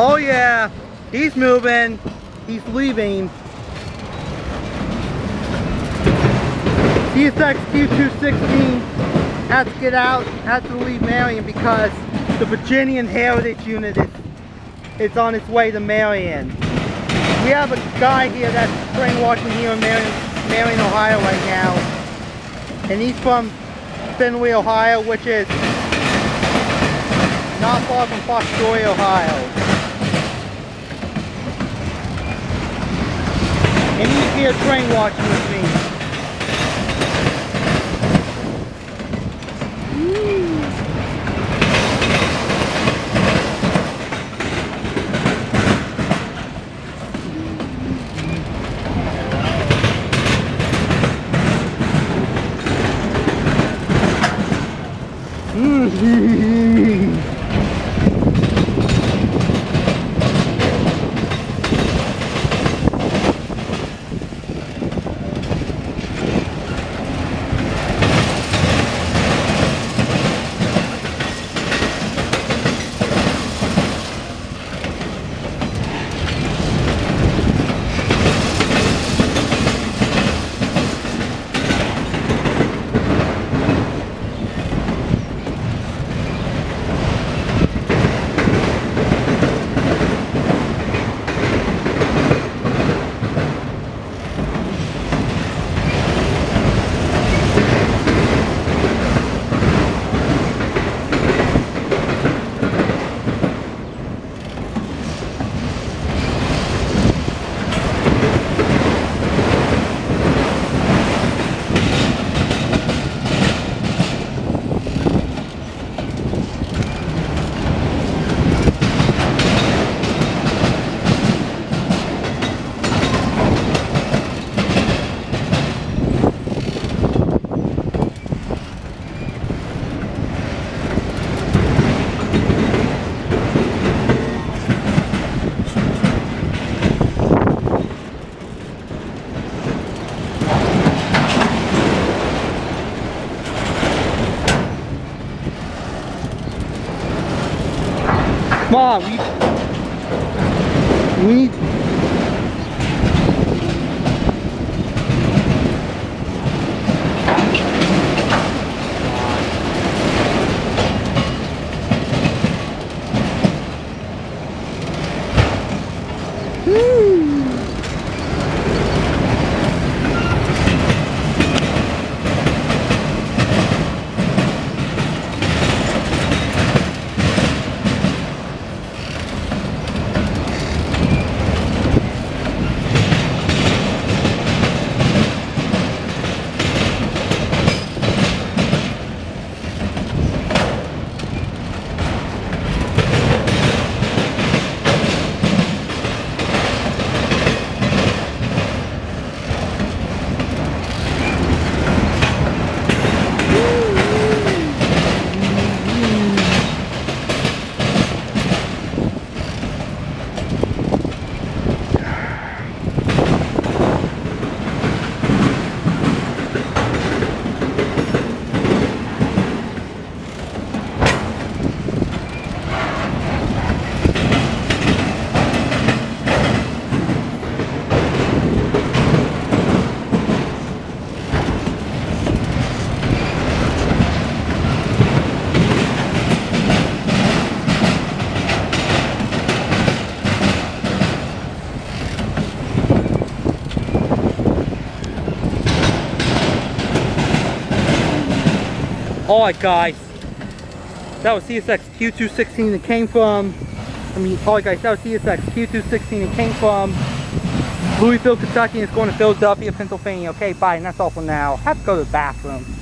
Oh yeah, he's moving. He's leaving. CSX Q216 has to get out, has to leave Marion because the Virginian Heritage Unit is on its way to Marion. We have a guy here that's train watching here in Marion, Ohio right now. And he's from Findlay, Ohio, which is not far from Foxbury, Ohio. And he's here train watching with me. Come on, we need... Alright guys, that was CSX Q216 that came from, alright guys, that was CSX Q216 that came from Louisville, Kentucky, and it's going to Philadelphia, Pennsylvania. Okay, bye, and that's all for now. I have to go to the bathroom.